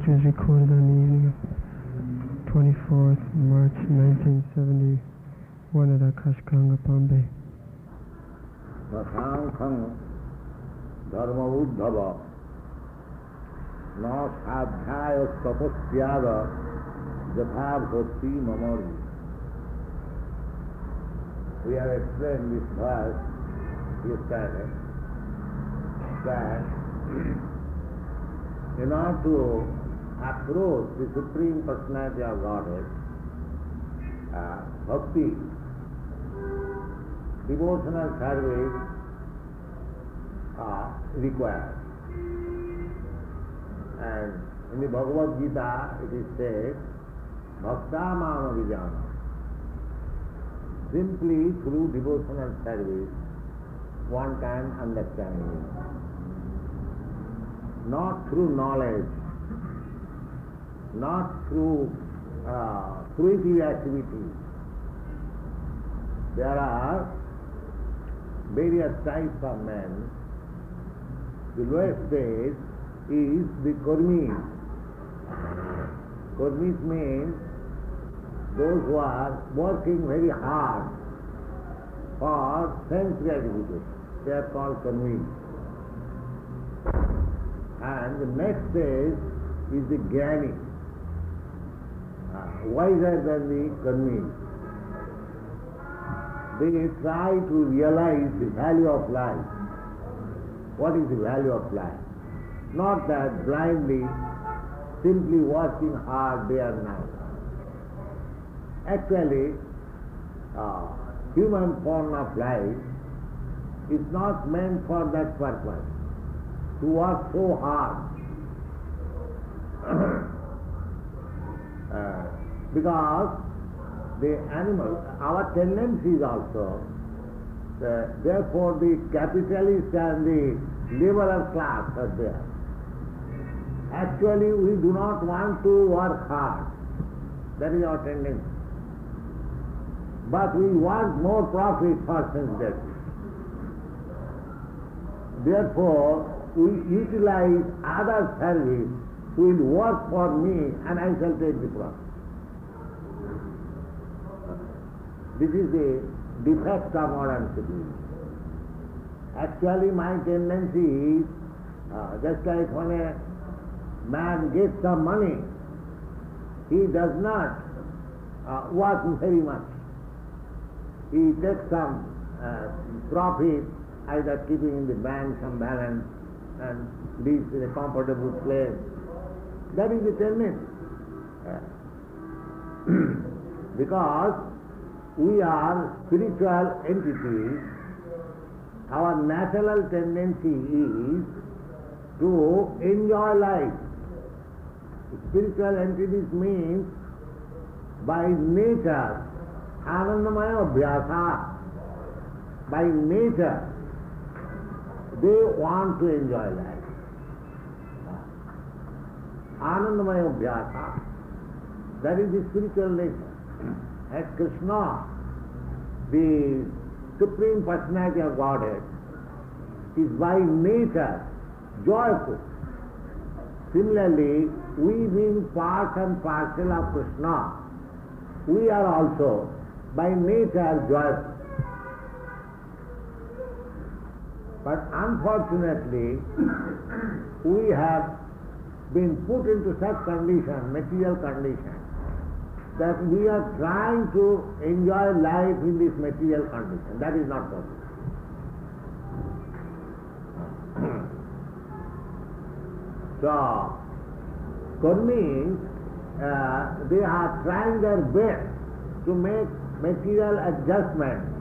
which was recorded on the evening of 24th March 1971 at Akashganga, Bombay. Sasankham dharma uddhava na sadhyaya tapasyada yatharthoti mamari. We have explained this verse yesterday that in order to approach the Supreme Personality of Godhead, bhakti, devotional service are required. And in the Bhagavad Gita it is said, Bhakta Mama Vijana. Simply through devotional service one can understand Him. Not through knowledge, not through creative activity. There are various types of men. The lowest stage is the Karmis. Karmis means those who are working very hard for sense gratification. They are called Karmis. And the next stage is the Jnani, wiser than the Karmis. They try to realize the value of life. What is the value of life? Not that blindly, simply working hard day and night. Actually, human form of life is not meant for that purpose, to work so hard. Because the animal, our tendencies also, therefore the capitalist and the laborer class are there. Actually we do not want to work hard. That is our tendency. But we want more profit for sense gratification. Therefore, we utilize other service who will work for me and I shall take the profit. This is the defect of modern civilization. Actually my tendency is, just like when a man gets some money, he does not work very much. He takes some profit, either keeping in the bank some balance and lives in a comfortable place. That is the tendency. Because we are spiritual entities, our natural tendency is to enjoy life. Spiritual entities means by nature, Anandamaya Abhyasa, by nature, they want to enjoy life. Anandamaya Abhyasa, that is the spiritual nature. As Krishna, the Supreme Personality of Godhead, is by nature joyful. Similarly, we being part and parcel of Krishna, we are also by nature joyful. But unfortunately, we have been put into such condition, material condition, that we are trying to enjoy life in this material condition. That is not possible. So, Karmis, they are trying their best to make material adjustments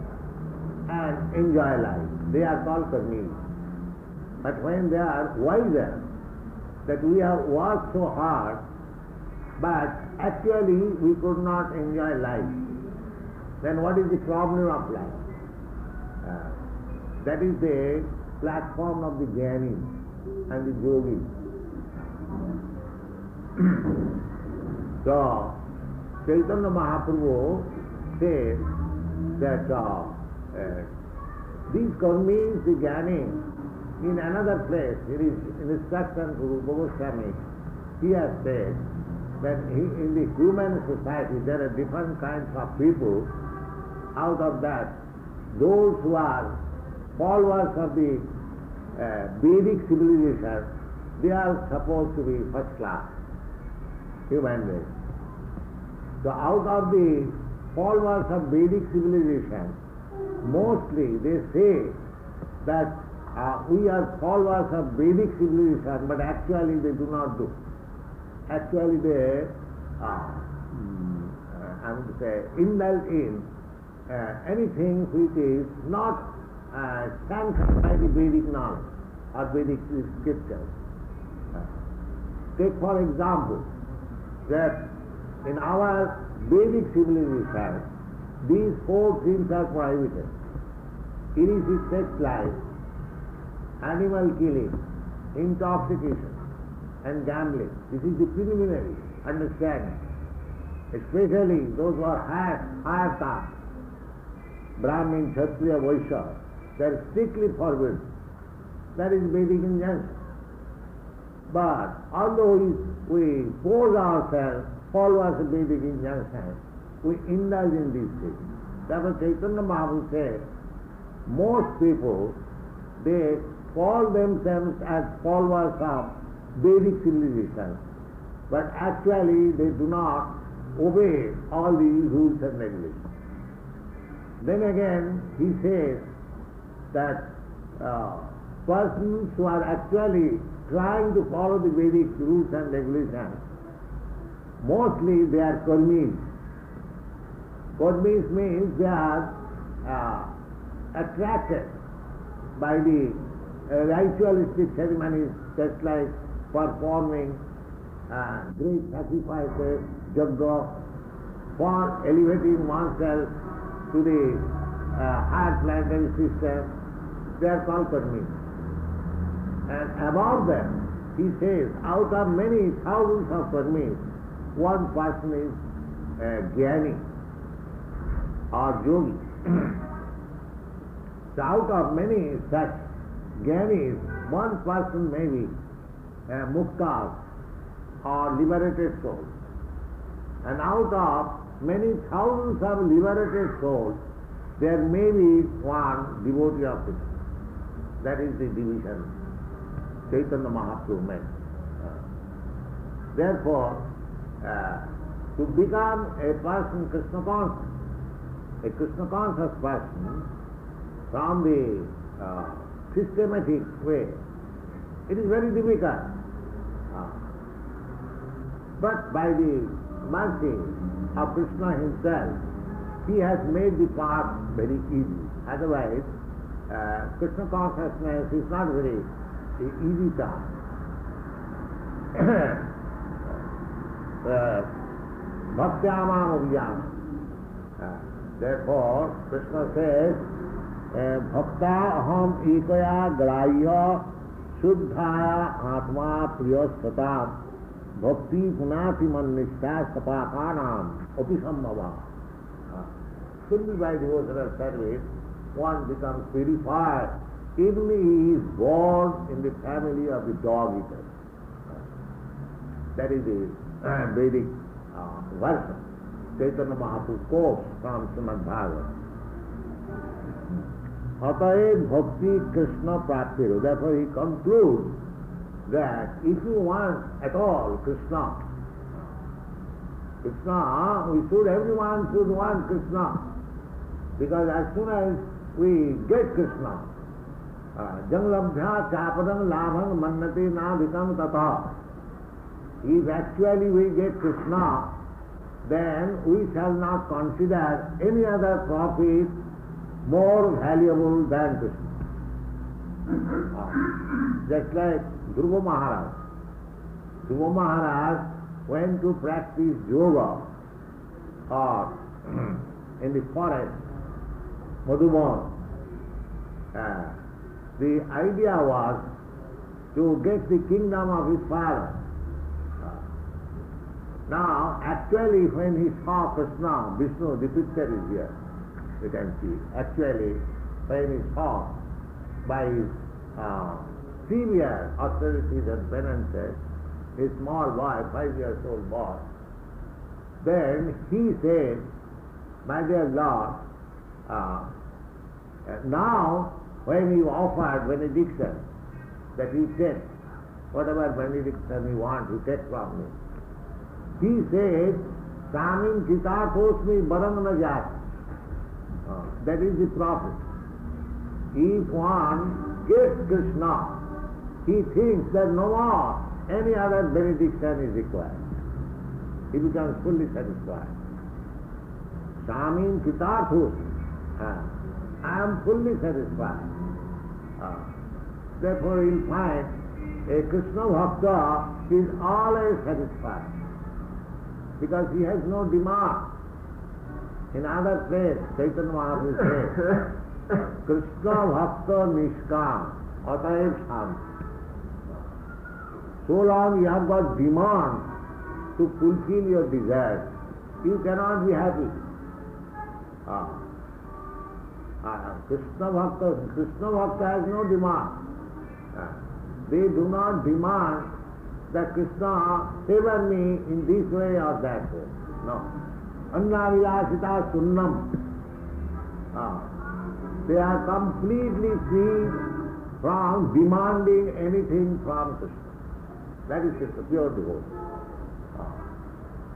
and enjoy life. They are called Karmis. But when they are wiser, that we have worked so hard, but actually we could not enjoy life, then what is the problem of life? That is the platform of the Jnanis and the Yogis. So, Chaitanya Mahaprabhu says that these Karmis, the Jnanis, in another place, it is in instruction to Rupa Goswami, he has said that in the human society there are different kinds of people. Out of that, those who are followers of the Vedic civilization, they are supposed to be first class human beings. So out of the followers of Vedic civilization, mostly they say that we are followers of Vedic civilization, but actually they do not do. Actually they, I would say, indulge in anything which is not sanctioned by the Vedic knowledge or Vedic scriptures. Take for example that in our Vedic civilization, these four things are prohibited: illicit sex life, animal killing, intoxication, and gambling. This is the preliminary understanding. Especially those who are higher caste, Brahmin, Kshatriya, Vaishya, they are strictly forbidden. That is Vedic injunction. But although we pose ourselves followers of Vedic injunction, we indulge in these things. Therefore Chaitanya Mahaprabhu said, most people, they call themselves as followers of Vedic civilization, but actually they do not obey all these rules and regulations. Then again, he says that persons who are actually trying to follow the Vedic rules and regulations, mostly they are karmis. Karmis means they are attracted by the ritualistic ceremonies, just like performing great sacrifices, yajna, for elevating oneself to the higher planetary system. They are called karmis. And above them, he says, out of many thousands of karmis, one person is jnani or yogi. So out of many such jnanis, one person may be muktas or liberated souls. And out of many thousands of liberated souls, there may be one devotee of Krishna. That is the division Chaitanya Mahaprabhu made. Therefore, to become a person Krishna conscious, a Krishna conscious person from the systematic way, it is very difficult. But by the mercy of Krishna himself, he has made the path very easy. Otherwise, Krishna consciousness is not very easy task. Bhaktyamam abhijam. Therefore, Krishna says, Bhakta aham ekaya grahya shuddhaya atma priyastatam bhakti punati mannishta sapakanam apisambhava. Simply by devotional service, one becomes purified, even he is born in the family of the dog eaters. That is the Vedic version. Chaitanya Mahaprabhu quotes from Srimad Bhagavatam. Ataye bhakti Krishna praptiru. Therefore he concludes that if you want at all Krishna, everyone should want Krishna. Because as soon as we get Krishna, janglabhya chapadam labham mannati nadhikam tata. If actually we get Krishna, then we shall not consider any other profit more valuable than Krishna. Just like Dhruva Maharaj. Dhruva Maharaj went to practice yoga or in the forest, Madhuban. The idea was to get the kingdom of his father. Now, actually, when he saw Krishna, Vishnu, the picture is here, you can see. Actually, when he saw by his severe austerities and penances, a small boy, 5-year-old boy. Then he said, my dear Lord, now when you offered benediction, that you take whatever benediction you want, you take from me. He said, Samim Chitatosmi Barang Najat. That is the prophet. If one gets Krishna, he thinks that no more any other benediction is required. He becomes fully satisfied. Samim Chitatosmi. I am fully satisfied. Therefore you'll find a Krishna Bhakta is always satisfied because he has no demand. In other place, Chaitanya Mahaprabhu says, Krishna Bhakta Nishkam, Ataev Sham. So long you have got demand to fulfill your desires, you cannot be happy. Krishna Bhakta has no demand. They do not demand that Krishna favor me in this way or that way. No. Anna vilasita sunnam. They are completely free from demanding anything from Krishna. That is the pure devotion.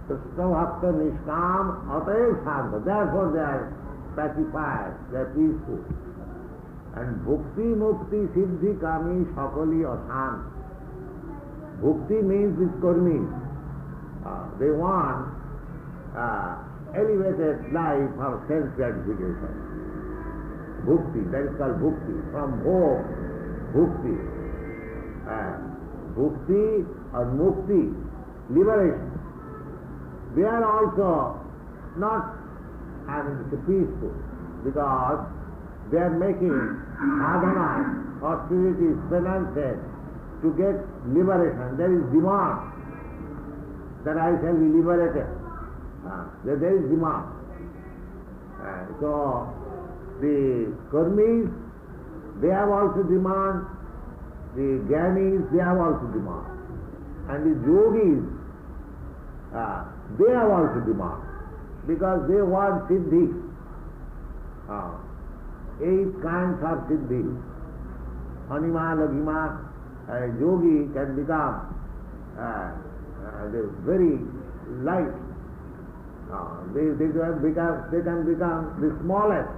Krishna Bhakta Nishkam Ataev Shanta. Therefore they are pacified, they are peaceful. And Bhukti Mukti Siddhi Kami Sakali Asant. Bhukti means this karmis. They want elevated life of sense gratification. Bhukti, that is called Bhukti. From bhok, Bhukti. Bhukti or Mukti, liberation. They are also not peaceful because they are making sadhana, austerities, penances to get liberation. There is demand that I shall be liberated. There is demand. So the karmis, they have also demand. The jnanis, they have also demand. And the yogis, they have also demand. Because they want siddhi. 8 kinds of siddhi. Anima, Laghima, yogi can become very light. They can become the smallest.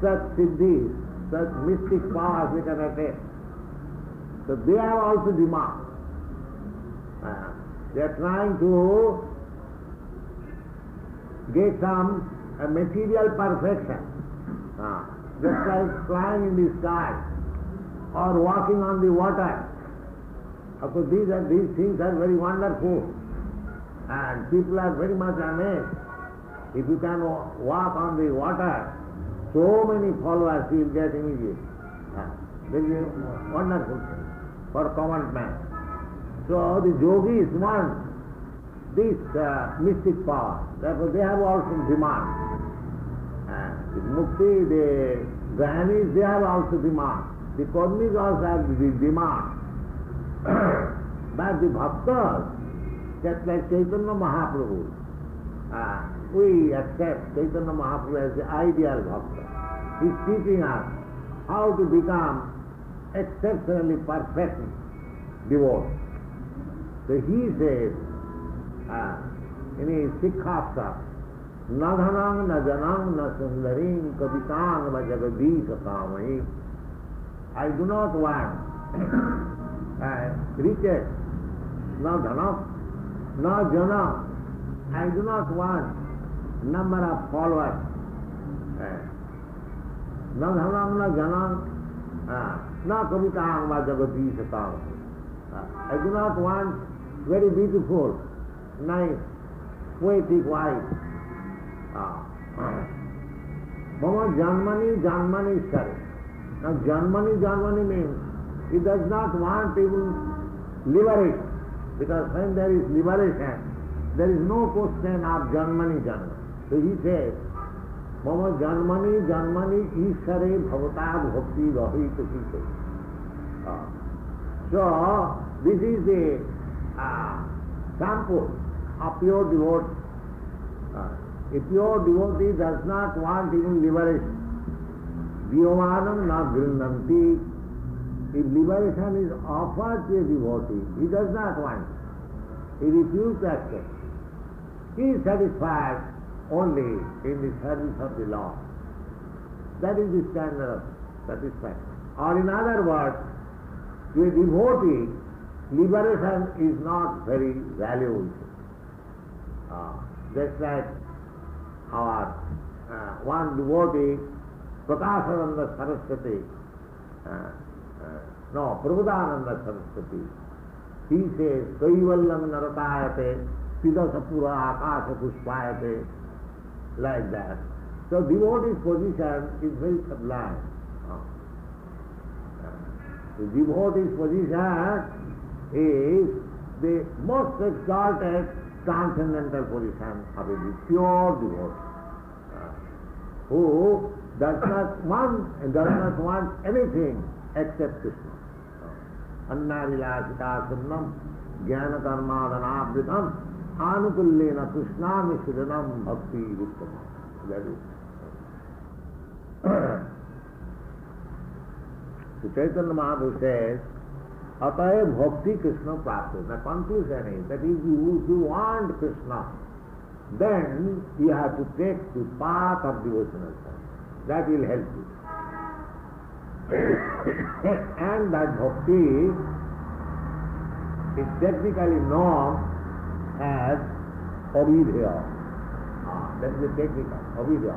Such siddhis, such mystic powers they can attain. So they have also demand. They are trying to get some material perfection. Just like flying in the sky or walking on the water. Of course, these things are very wonderful. And people are very much amazed. If you can walk on the water, so many followers you will get immediately. Very wonderful thing for common man. So the yogis want this mystic power. Therefore they have also demand. The mukti, the jnanis, they have also demand. The karmis also have the demand. But the bhaktas, just like Chaitanya Mahaprabhu, we accept Chaitanya Mahaprabhu as the ideal bhakta. He is teaching us how to become exceptionally perfect devote. So he says in his Sikhastra, na dhanam, na janam, na sundarim, kapitan, va jagadisha kamai. I do not want riches, na dhanam, na janam. I do not want number of followers. Na dhanam, na janam, na kapitan, va jagadisha kamai. I do not want very beautiful, nice, poetic wife. Mama Janmani Sare. Now Janmani means he does not want even liberation. Because when there is liberation, there is no question of Janmani. So he says, Mama Janmani Ishare Bhavata Bhakti Rahi Tukite. So This is the sample of pure devotee. A pure devotee does not want even liberation. Diyomanam na grindanti. If liberation is offered to a devotee, he does not want it. He refuses to accept. He is satisfied only in the service of the Lord. That is the standard of satisfaction. Or in other words, to a devotee, liberation is not very valuable. Just like our one devotee, Prakashananda Saraswati, Prabhudananda Saraswati, he says, Kaivallam naratayate, Sidasapura akasha pushpayate, like that. So devotee's position is very sublime. The devotee's position is the most exalted transcendental position of a pure devotee, who does not want anything except Krishna. Annavilasita sunnam jnana karmadhanabhritam anukullena Krishna mishranam bhakti vittamam. That is. So Chaitanya Mahaprabhu says, Ataye bhakti Krishna prapta. The conclusion is that if you want Krishna, then you have to take the path of devotional service. That will help you. And that bhakti is technically known as avidya. That is the technical, avidya.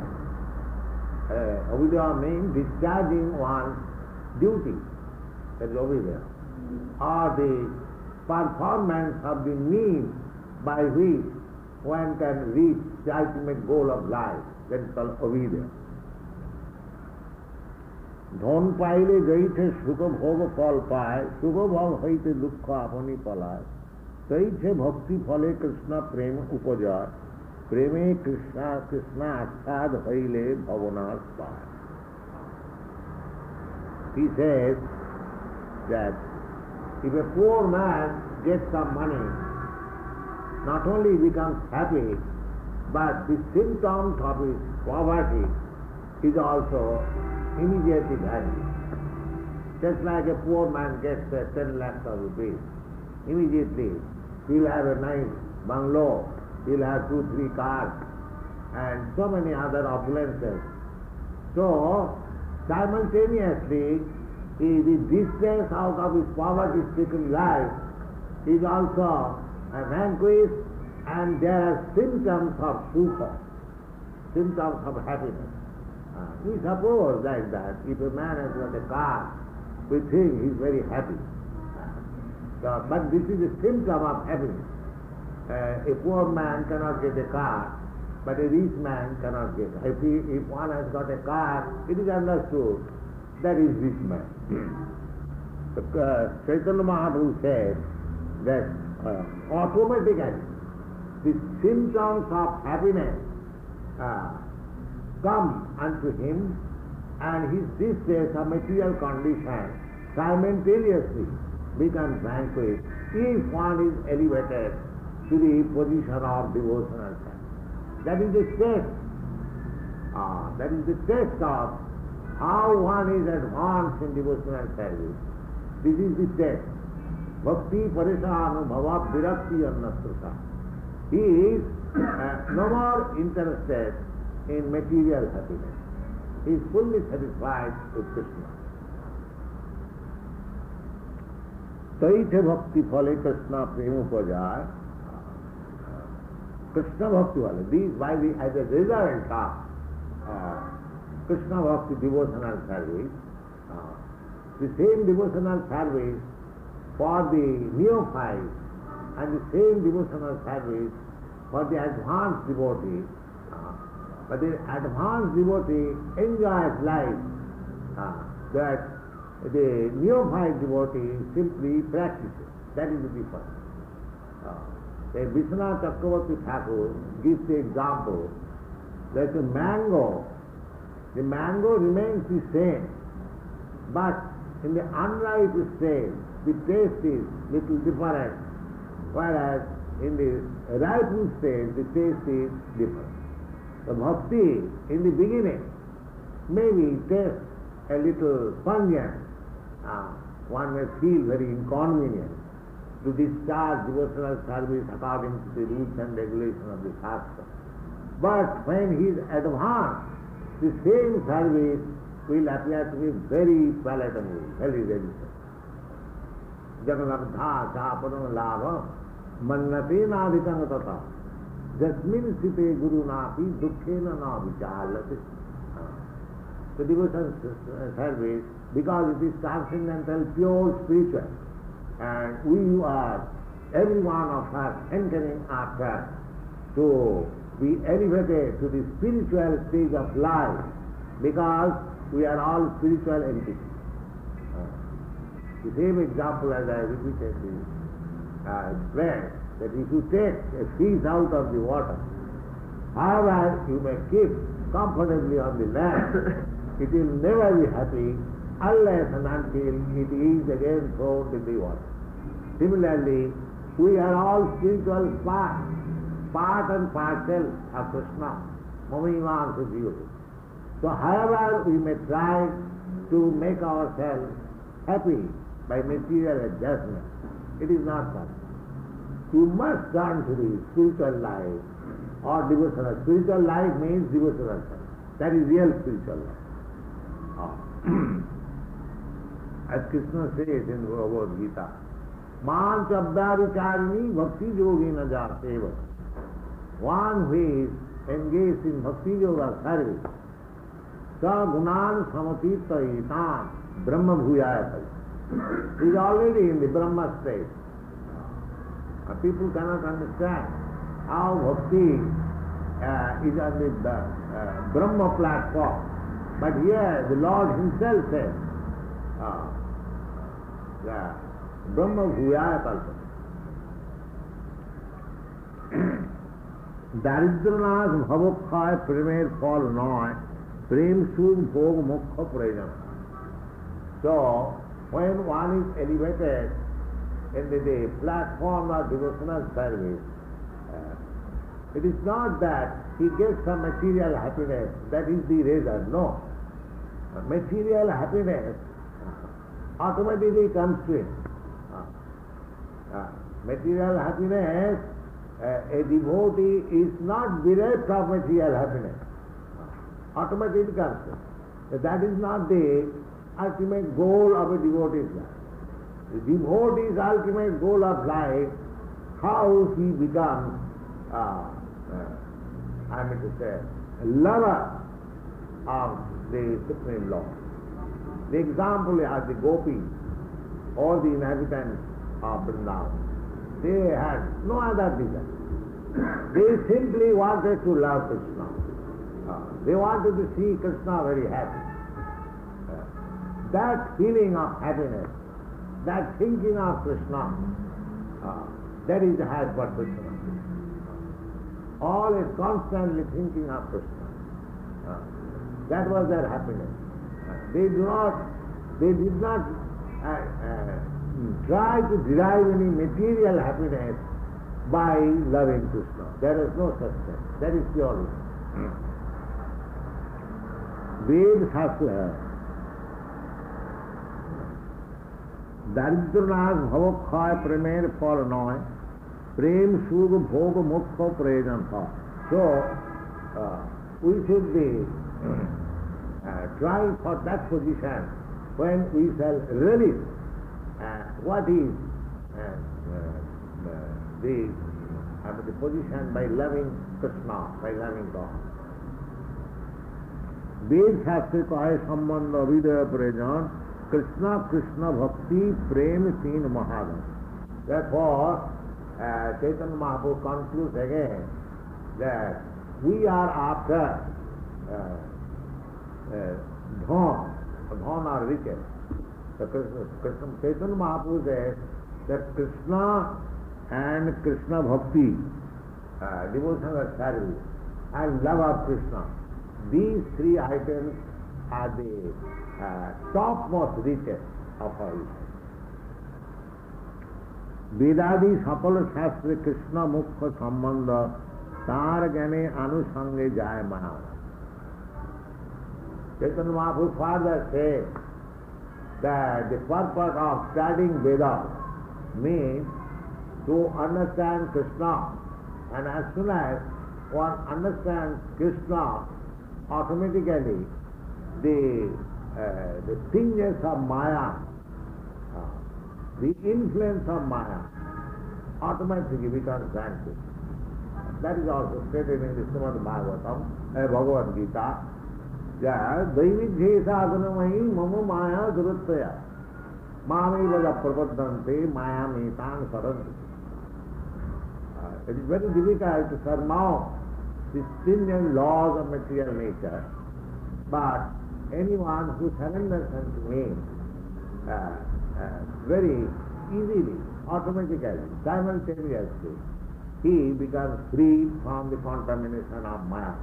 Avidya means discharging one's duty. That is avidya. Or the performance of the means by which one can reach the ultimate goal of life. That is called avidya. ধন পাইলে যাইতে সুখ ভোগ ফল পায়, সুখ ভোগ হইতে দুঃখ আপনি পলায়, তৈছে ভক্তি ফলে কৃষ্ণ প্রেম উপজয়, প্রেমে কৃষ্ণ আস্বাদ হইলে ভবনাশ পায়. He says that if a poor man gets some money, not only he becomes happy, but the symptoms of his poverty is also immediately vanished. Just like a poor man gets 10 lakhs of rupees, immediately he'll have a nice bungalow, he'll have 2-3 cars, and so many other opulences. So, simultaneously, the distress out of his poverty-stricken life is also vanquished, and there are symptoms of sukha, symptoms of happiness. We suppose like that, if a man has got a car, we think he is very happy. But this is a symptom of happiness. A poor man cannot get a car, but a rich man cannot get it. If one has got a car, it is understood that is rich man. Chaitanya Mahaprabhu said that automatically the symptoms of happiness come unto him, and his distress of material condition simultaneously becomes vanquished if one is elevated to the position of devotional service. That is the test. That is the test of how one is advanced in devotional service. This is the test. Bhakti parishanubhava virakti annasruta. He is no more interested in material happiness. He is fully satisfied with Krishna. Taithe bhakti phale Krishna prema upajay. Krishna bhakti wale. These by the as a result of Krishna bhakti devotional service, the same devotional service for the neophyte and the same devotional service for the advanced devotee. But the advanced devotee enjoys life that the neophyte devotee simply practices. That is the difference. Vishwanath Chakravarti Thakur gives the example that the mango remains the same, but in the unripe stage, the taste is little different, whereas in the ripened stage, the taste is different. The bhakti, in the beginning, maybe tastes a little pungent. One may feel very inconvenient to discharge devotional service according to the rules and regulations of the Shastra. But when he is advanced, the same service will appear to be very palatable, very delicious. Jaganabdha chapadam lava mannate nadikam tata jasmin site guru napi dukkhena na vichalate. The devotional service, because it is transcendental, pure, spiritual, and we are, every one of us, hankering after to be elevated to the spiritual stage of life, because we are all spiritual entities. The same example as I repeatedly explained, that if you take a fish out of the water, however you may keep comfortably on the land, it will never be happy unless and until it is again thrown in the water. Similarly, we are all spiritual part and parcel of Krishna, Mamimansa Jivati. So however we may try to make ourselves happy by material adjustment, it is not possible. You must turn to the spiritual life or devotional. Spiritual life means devotional life. That is real spiritual life. As Krishna says in Bhagavad Gita, Man Chabdaricharini Bhakti Yogina Jaseva. One who is engaged in Bhakti Yoga service, Sa Gunan Samatita Itan Brahma Bhuyaya is already in the Brahma state. People cannot understand how Bhakti is on the Brahma platform. But here the Lord Himself says, Brahma Bhuyaya Kalpa. Daridranath Bhavokkhay Premer Fall Noy Prem Sud Bhog Mukha Prajan. So, when one is elevated in the platform of devotional service, it is not that he gets some material happiness, that is the result. No. Material happiness automatically comes to him. Material happiness, a devotee is not bereft of material happiness. Automatically comes to him. That is not the ultimate goal of a devotee's life. The devotee's ultimate goal of life, how he becomes, I mean to say, a lover of the Supreme Lord. The example are the gopis, all the inhabitants of Vrindavan. They had no other desire. They simply wanted to love Krishna. They wanted to see Krishna very happy. That feeling of happiness, that thinking of Krishna, that is the highest perfection of Krishna. Always constantly thinking of Krishna. That was their happiness. They did not try to derive any material happiness by loving Krishna. There is no such thing. That is pure love. Ved Shastra Daridranath Bhavokkhay Premer Fall Noy Prem Sug Bhog Mukha Prajan Tha. So, we should be trying for that position when we shall relish what is the position by loving Krishna, by loving God. Ved Shastra kahe sambandha vidya prajan Krishna Krishna Bhakti Prem Teen Mahadam. Therefore, Chaitanya Mahaprabhu concludes again that we are after dhon or riches. So Chaitanya Mahaprabhu says that Krishna and Krishna Bhakti, devotional service, and love of Krishna, these three items are the topmost riches of our life. বেদাদি সকল শাস্ত্রে কৃষ্ণ মুখ্য সম্বন্ধ তার জ্ঞানে আনুষঙ্গে যায় মায়া। Chaitanya Mahaprabhu further said that the purpose of studying Vedas means to understand Krishna, and as soon as one understands Krishna, automatically the stingers of Maya, the influence of Maya, automatically becomes vanquished. That is also stated in the Srimad Bhagavatam, Bhagavad Gita, that Dainik Dhesa Agunamahi Mama Maya Duruttaya Mami Vaja Prapadante Maya Metan Saranti. It is very difficult to surmount the stringent laws of material nature, but anyone who surrenders unto me very easily, automatically, simultaneously, he becomes free from the contamination of Maya.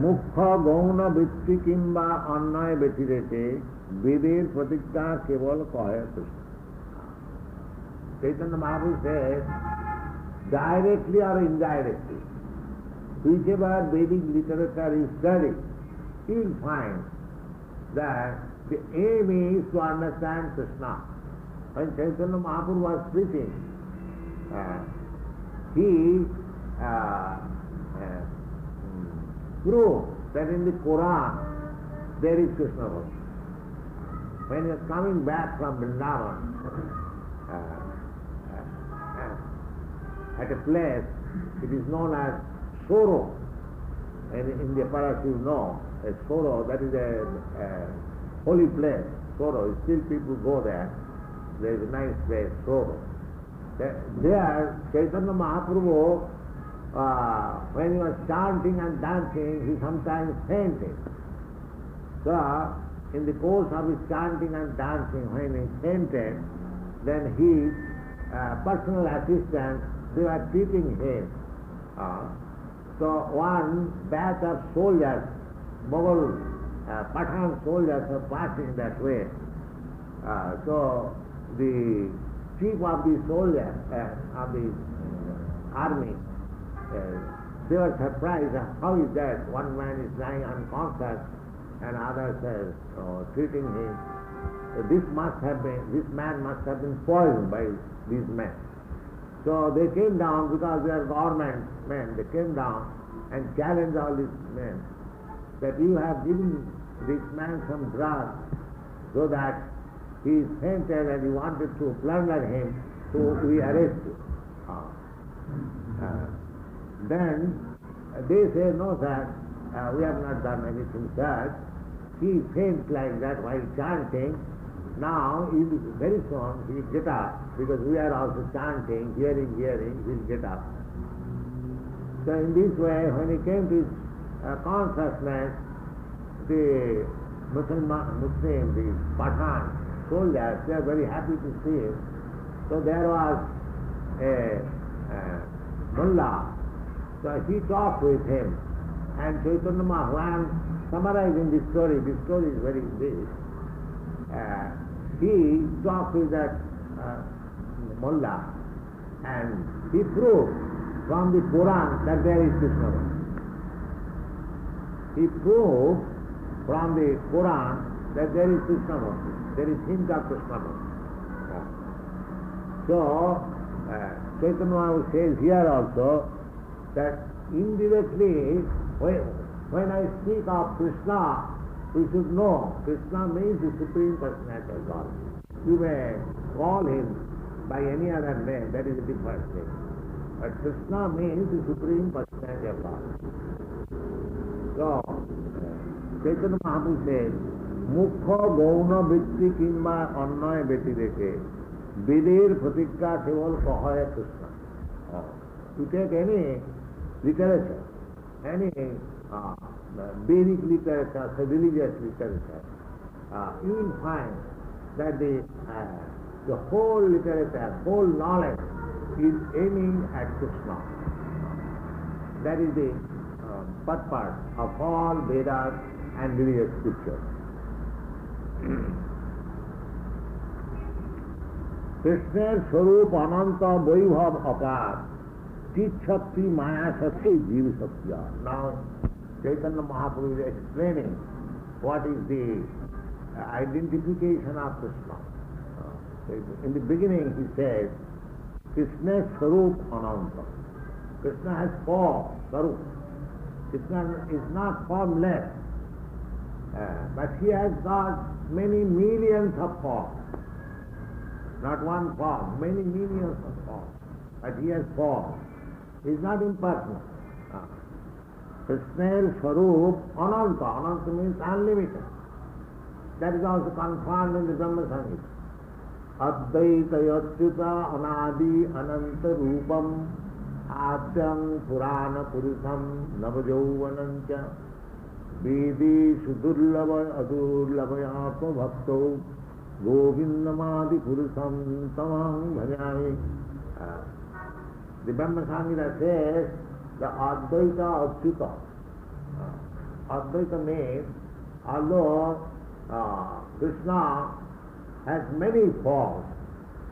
মুখ্য গৌণ বৃত্তি কিংবা অন্যায় ব্যতিরেকে বেদের প্রতিজ্ঞা কেবল কহে Krishna. Chaitanya Mahaprabhu says, directly or indirectly, whichever Vedic literature is studied, you will find that the aim is to understand Krishna. When Chaitanya Mahaprabhu was preaching, he proved that in the Quran there is Krishna worship. When he was coming back from Vrindavan, at a place, it is known as Soro. And in the Paras you know, a Soro, that is a holy place. Soro, still people go there. There is a nice place, Soro. There, Chaitanya Mahaprabhu, when he was chanting and dancing, he sometimes fainted. So, in the course of his chanting and dancing, when he fainted, then his personal assistants, they were treating him. So one batch of soldiers, Mughal Pathan soldiers were passing that way. So the chief of the soldiers, of the army, they were surprised, how is that? One man is lying unconscious and others are treating him. This man must have been poisoned by these men. So they came down, because they are government men, they came down and challenged all these men that you have given this man some drug so that he is fainted and you wanted to plunder him, so we arrest you. Then they say, no sir, we have not done anything such. He faints like that while chanting. Now, very soon he will get up, because we are also chanting, hearing, he will get up. So in this way, when he came to his consciousness, the Muslim, the Pathan soldiers, they are very happy to see him. So there was a mullah, so he talked with him, and Chaitanya Mahaprabhu, summarizing the story is very big. He talked with that mullah, and he proved from the Quran that there is Krishna worship. He proved from the Quran that there is Krishna worship. There is hint of Krishna worship. So, Chaitanya Mahaprabhu says here also that indirectly, when I speak of Krishna, we should know Krishna means the Supreme Personality of God. You may call him by any other name, that is a different thing. But Krishna means the Supreme Personality of God. So, Chaitanya Mahaprabhu says, Mukha gauna vritti kimba annaya betireke Veder pratikya keval kahaya Krishna. You take any literature, any Vedic literature, religious literature, you will find that the whole literature, whole knowledge is aiming at Krishna. That is the purpose of all Vedas and religious scriptures. কৃষ্ণের স্বরূপ অনন্ত বৈভব অপার, চিৎ শক্তি মায়া শক্তি জীব শক্তি। Now Chaitanya Mahaprabhu is explaining what is the identification of Krishna. In the beginning he says, Krishna Swarup Ananta. Krishna has form, Swarup. Krishna is not formless, but he has got many millions of forms. Not one form, many millions of forms. But he has form. He is not impersonal. Krishna's Swarup Ananta. Ananta means unlimited. That is also confirmed in the Brahma Samhita. Advaita Yachyuta Anadi Ananta Rupam Adyam Purana Purusham Navajauvanancha Vedi Sudurlava Adurlavayatma Bhakto Govindamadi Purusham Tamang Bhajami. The Brahma Samhita says the Advaita Achyuta. Advaita means although Krishna has many forms,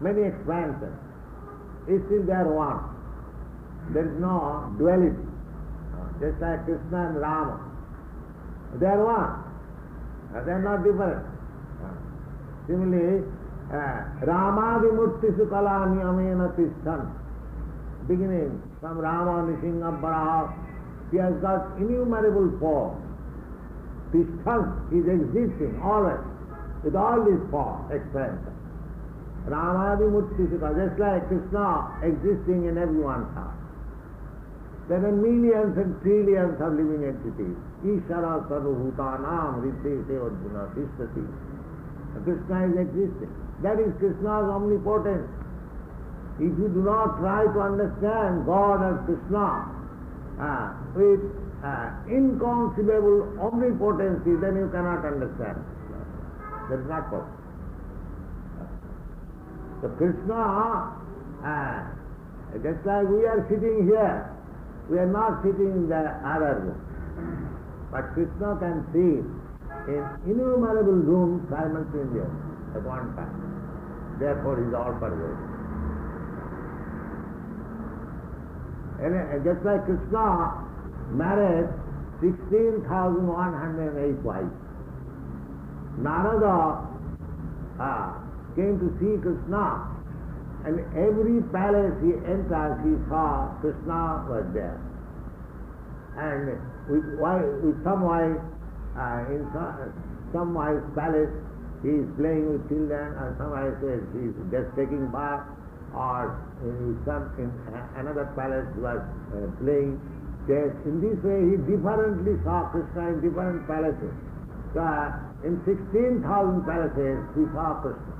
many expansions, is still there one. There is no duality. Just like Krishna and Rama. They are one. They are not different. Similarly, Ramadi Murti Sukala Niyamena Tishtan. Beginning from Rama, Nishinga, Varaha, he has got innumerable forms. Tishtan is existing always with all these forms, expansions. Ramadi Murti Sukala, just like Krishna existing in everyone's heart. There are millions and trillions of living entities. Ishara Sarvabhutanam Riddhese Arjuna Tishtati. Krishna is existing. That is Krishna's omnipotence. If you do not try to understand God as Krishna with inconceivable omnipotency, then you cannot understand. That is not possible. So Krishna, just like we are sitting here, we are not sitting in the other room. But Krishna can see in innumerable rooms simultaneously at one time. Therefore he is all pervasive. And just like Krishna married 16,108 wives, Narada came to see Krishna, and every palace he entered, he saw Krishna was there. And with some wife, in some wife's palace, he is playing with children, and some wife says he is just taking bath, or in another palace he was playing chess. In this way he differently saw Krishna in different palaces. So in 16,000 palaces he saw Krishna.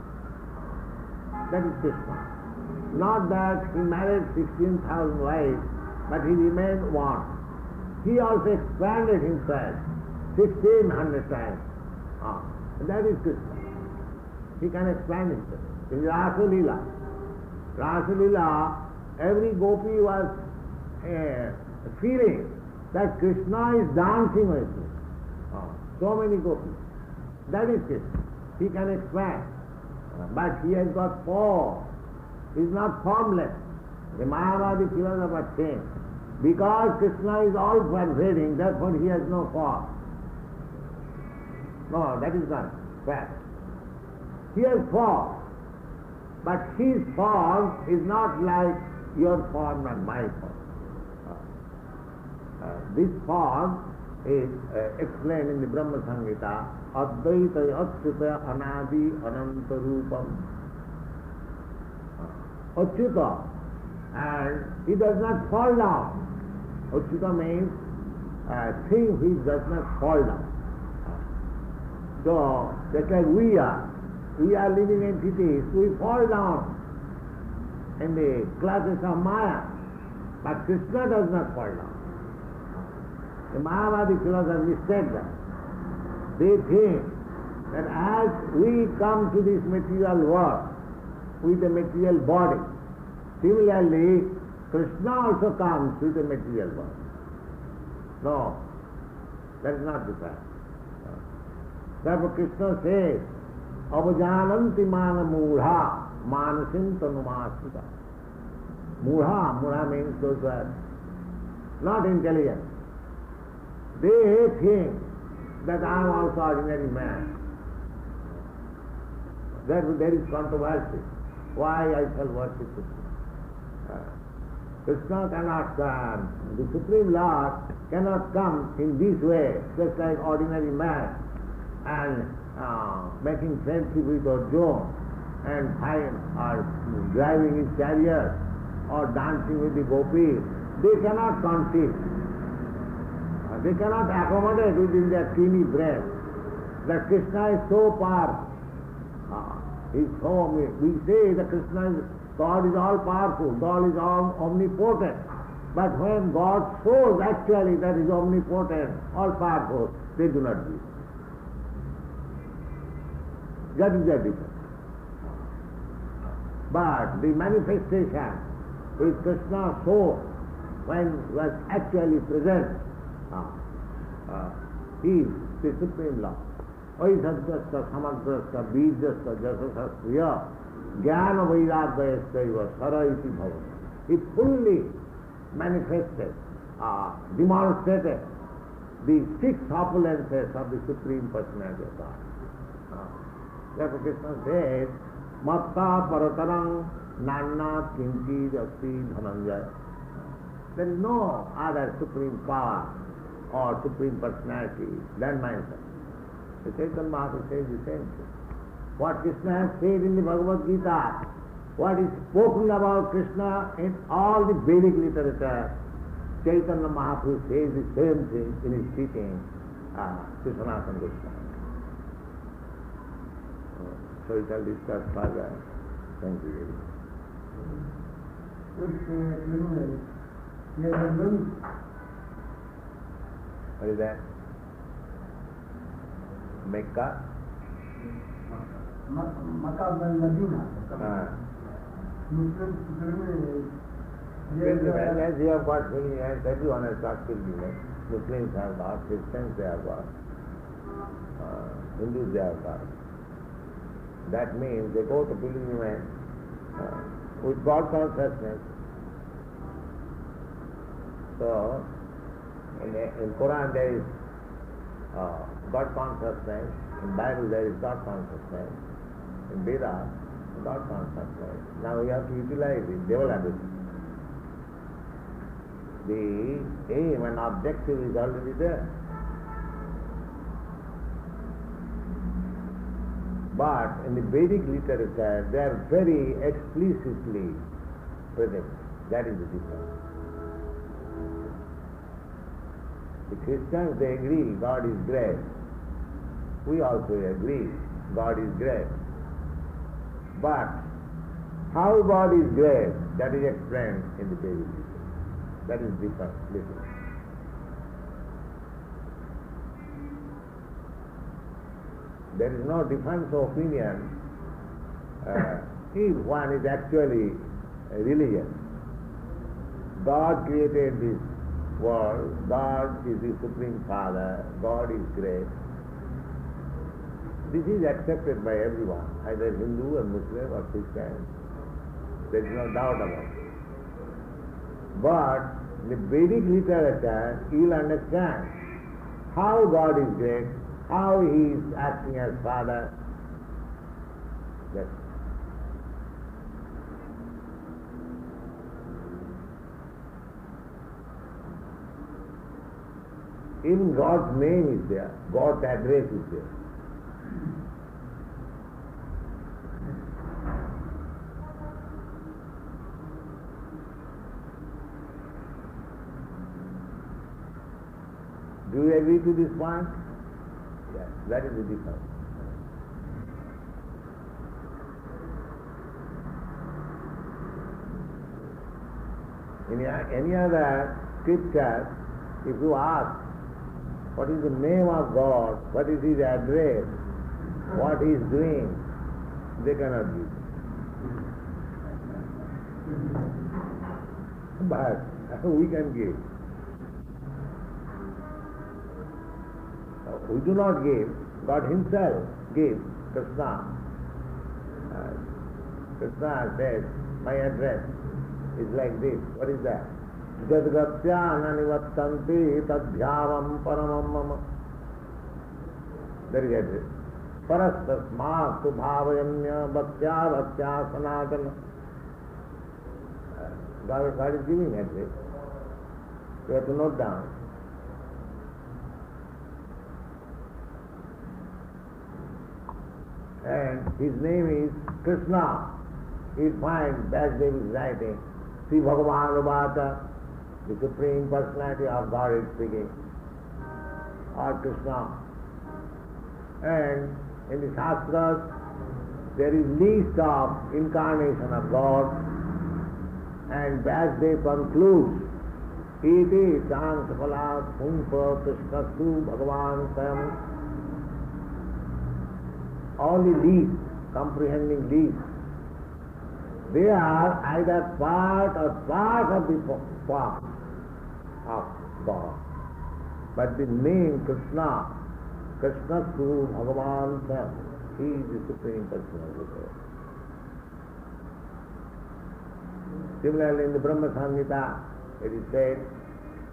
That is Krishna. Not that he married 16,000 wives, but he remained one. He also expanded himself 1,600 times. That is Krishna. He can expand himself. In Rasa Leela, every gopi was feeling that Krishna is dancing with me. So many gopis. That is Krishna. He can expand. But he has got form. He is not formless. The Mayavadi philosophers say, because Krishna is all pervading, therefore he has no form. No, that is not fact. He has form. But his form is not like your form and my form. This form is explained in the Brahma Samhita, Advaita Achyuta Anadi Ananta Rupam. Achyuta, and he does not fall down. Achyuta means a thing which does not fall down. So, just like we are living entities, we fall down in the clutches of Maya, but Krishna does not fall down. The Mayavadi philosophers said that. They think that as we come to this material world with a material body, similarly Krishna also comes with a material body. No, that is not the fact. Therefore Krishna says, Avajananti mana mudha manasim tanumasita. Mudha means those who are not intelligent. They think that I am also ordinary man. There is controversy. Why I shall worship Krishna? Krishna cannot come. The Supreme Lord cannot come in this way, just like ordinary man, and making friendship with Arjuna, and or driving his chariot, or dancing with the gopis. They cannot conceive. They cannot accommodate within their teeny brain that Krishna is so powerful. We say that God is all powerful, God is all omnipotent. But when God shows actually that He is omnipotent, all powerful, they do not believe. That is their difference. But the manifestation which Krishna showed when he was actually present, he is the Supreme Lord. Vaisajyasya samagrasya bijasya jasasasya jnana vairagyasyaiva sara iti bhava. He fully manifested, demonstrated the six opulences of the Supreme Personality of God. Therefore Krishna says, Matta paratarang nanna kinchid asti dhananjaya. There is no other Supreme Power or Supreme Personality than myself. The Chaitanya Mahaprabhu says the same thing. What Krishna has said in the Bhagavad Gita, what is spoken about Krishna in all the Vedic literature, Chaitanya Mahaprabhu says the same thing in his teaching, Sanatana Goswami. So we shall discuss further. Thank you very much. What is that? Mecca? Makkah Medina. As you have got many, as everyone has got pilgrimage, Muslims have got, Christians they have got, Hindus they have got. That means they go to pilgrimage with God consciousness. So, in Quran there is God consciousness, in Bible there is God consciousness, in Veda, God consciousness. Now we have to utilize it, develop it. The aim and objective is already there. But in the Vedic literature, they are very explicitly present. That is the difference. The Christians, they agree God is great. We also agree God is great. But how God is great, that is explained in the Vedic literature. That is different. There is no difference of opinion if one is actually religious. God created this world, God is the Supreme Father, God is great. This is accepted by everyone, either Hindu or Muslim or Christian. There is no doubt about it. But in the Vedic literature, you will understand how God is great, how He is acting as Father. Yes. Even God's name is there, God's address is there. Do you agree to this point? Yes, that is the difference. In any other scripture, if you ask, what is the name of God, what is His address, what He is doing, they cannot give. But we can give. We do not give, God Himself gives, Krishna. Krishna says, my address is like this. What is that? Jadgatya nanivattanti tadhyavam paramam mama. There is address. Parastasma tu bhavayanya bhaktya bhaktya sanatana. God is giving address. You have to note down. And his name is Krishna. You find Vyasdev is writing, Sri Bhagavan Vata, the Supreme Personality of God is speaking, or Krishna. And in the Shastras, there is list of incarnation of God, and Vyasdev concludes, Iti Chansapala Pumpha Krishnastu Bhagavan Sam. All the leaves, comprehending leaves, they are either part of the form of God. But the name Krishna, Krishna Su Bhagavan Sam, he is the Supreme Personality of God. Similarly, in the Brahma Samhita, it is said,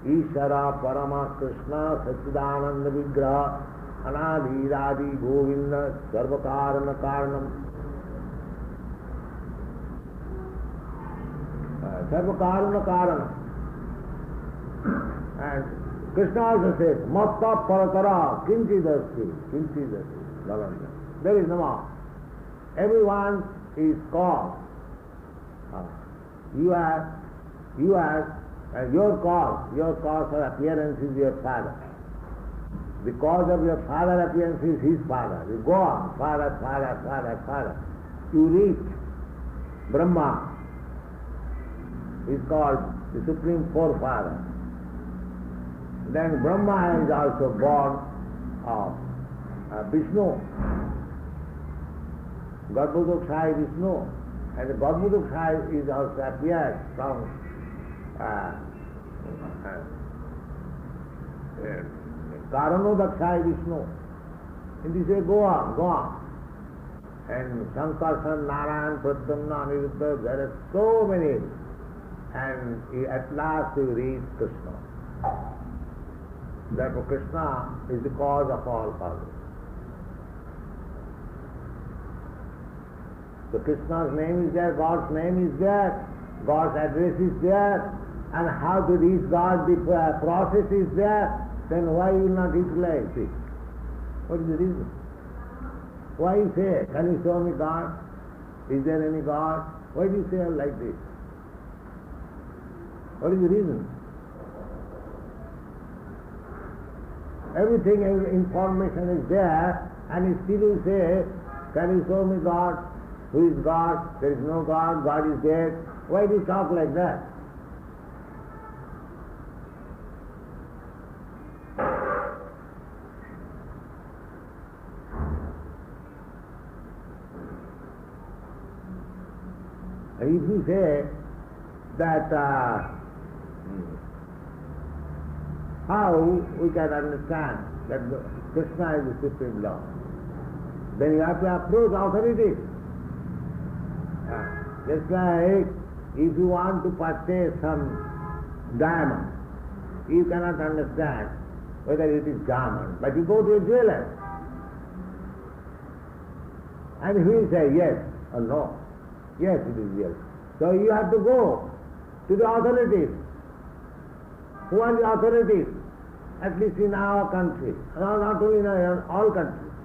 Ishara Parama Krishna Sachidananda Vigraha Anadhiradi Govinda Sarvakarana Karanam. Sarvakarana Karanam. And Krishna also says, Matta Paratara Kinchidasti Kinchidasti Nalanda. There is no more. Everyone is cause. You are your cause of appearance is your father. The cause of your father appearance is his father. You go on, father. You reach Brahma, is called the Supreme Forefather. Then Brahma is also born of Vishnu. Garbhodaksha is Vishnu. And the Garbhodaksha is also appeared from Karanodaksha is Vishnu. In this way, go on. And Sankarshan, Narayan, Pradyumna, Aniruddha, there are so many. And at last you reach Krishna. Therefore Krishna is the cause of all causes. So Krishna's name is there, God's name is there, God's address is there, and how to reach God, the process is there, then why you will not utilize it? What is the reason? Why you say, can you show me God? Is there any God? Why do you say like this? What is the reason? Everything, information is there, and you still say, can you show me God? Who is God? There is no God, God is dead. Why do you talk like that? If you say that how we can understand that Krishna is the Supreme Lord, then you have to approach authorities. Just like if you want to purchase some diamond, you cannot understand whether it is diamond, but you go to a jeweler and he will say yes or no. Yes, it is real. So you have to go to the authorities. Who are the authorities? At least in our country. No, not only in all countries.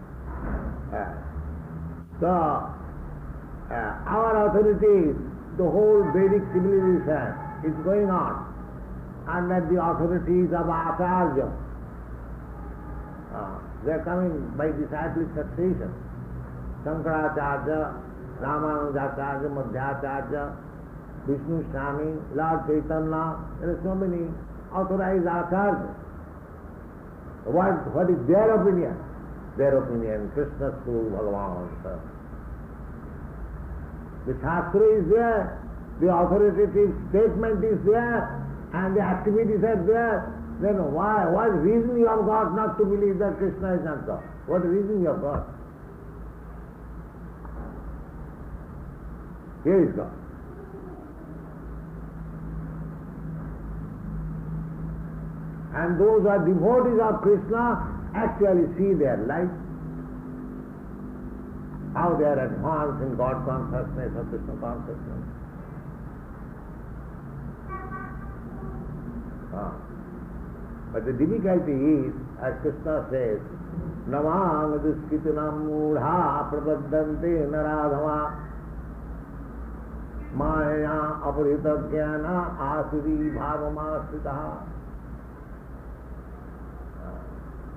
Our authorities, the whole Vedic civilization is going on under the authorities of Acharya. They are coming by disciplic succession. Shankaracharya, Ramanujacharya, Madhyacharya, Vishnu Swami, Lord Chaitanya, there are so many authorized acharyas. What is their opinion? Their opinion, Krishna Su Bhagavan. The Shastra is there, the authoritative statement is there, and the activities are there. Then why? What reason you have got not to believe that Krishna is not God? What reason you have got? Here is God. And those who are devotees of Krishna actually see their life, how they are advanced in God consciousness or Krishna consciousness. But the difficulty is, as Krishna says, Namang duskitinam mudha prapaddante naradhava maya aparita jnana asuri bhavamasritaha.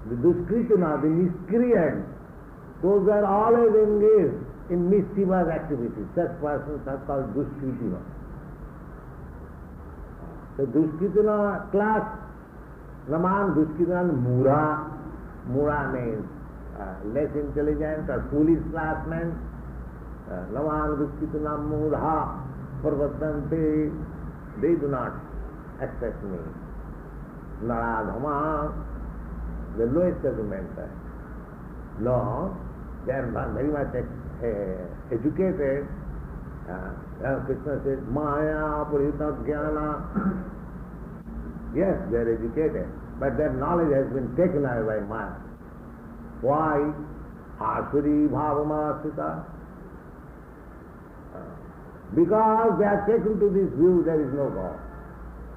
The duskritina, the miscreants, those are always engaged in mischievous activities. Such persons are called duskritina. The duskritina class, Naman duskritina mura. Mura means less intelligent or foolish classmen. Naman duskritina mura parvatante. They do not accept me. Naradhama, the lowest of the mankind. No, they are not very much educated. Krishna says, Maya Purita Jnana. Yes, they are educated, but their knowledge has been taken away by Maya. Why? Asuri Bhavamasita. Because they are taken to this view there is no God.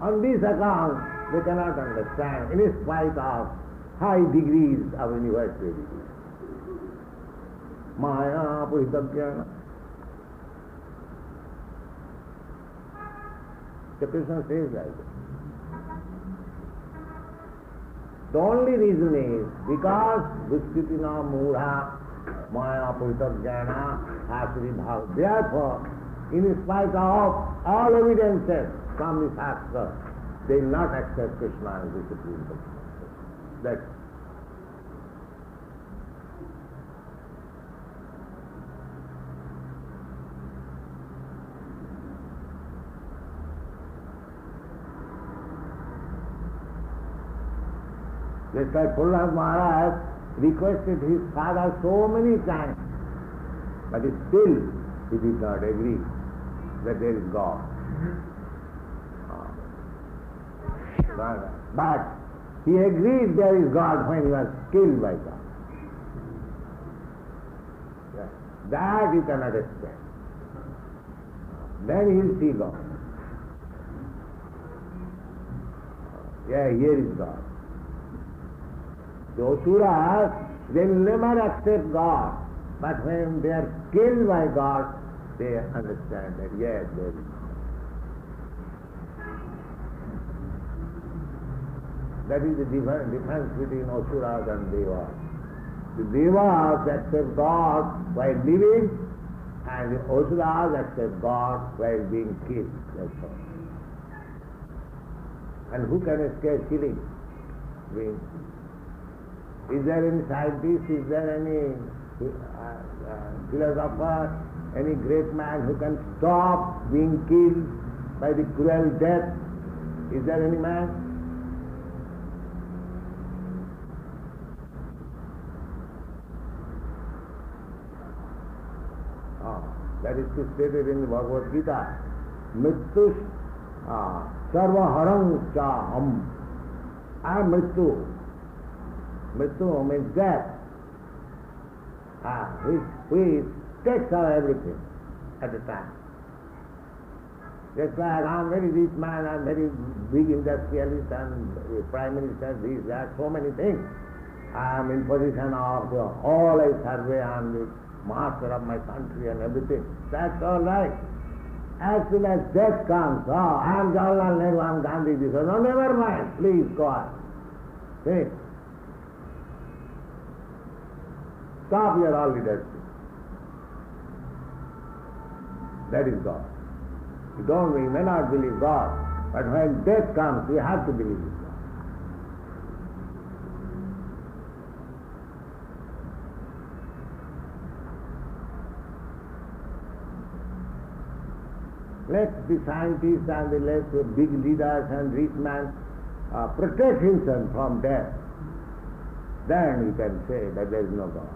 On this account, they cannot understand, in spite of high degrees of university degree. Maya Purita Jnana. The Krishna says that. The only reason is because Duskritina Mudha Maya Purita Jnana Asuri Bhava. Therefore, in spite of all evidences from the Shastra, they will not accept Krishna as the Supreme Personality. That's just like Prahlad Maharaj requested his father so many times, but still he did not agree that there is God. But he agreed there is God when he was killed by God. That he cannot expect. Then he will see God. Yeah, here is God. The Asuras, they will never accept God, but when they are killed by God, they understand that yes, there is God. That is the difference between Asuras and Devas. The Devas accept God while living, and the Asuras accept God while being killed. That's all. And who can escape killing? Is there any scientist, is there any philosopher, any great man who can stop being killed by the cruel death? Is there any man? That is stated in the Bhagavad Gita. Mrityu sarva harang chaham. I am Mrityu. Mrityu means death. Which takes away everything at a time. Just like I am very rich man, I am very big industrialist and prime minister, this, that, so many things. I am in position of all I survey, I am the master of my country and everything. That's all right. As soon as death comes, I am Jawaharlal Nehru, I am Gandhi, this, no, never mind, please go on. See? Stop your all leadership. That is God. You may not believe God, but when death comes, you have to believe in God. Let the scientists and the big leaders and rich man protect himself from death. Then you can say that there is no God.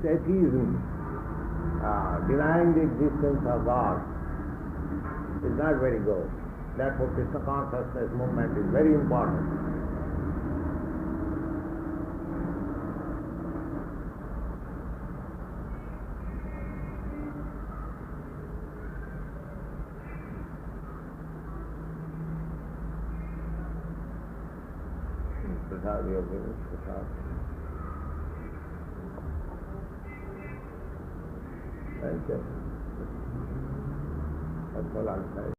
atheism, denying the existence of God, is not very good. Therefore, Krishna consciousness movement is very important. Prasad, you have given Prasad. Thank you. That's all I'm saying.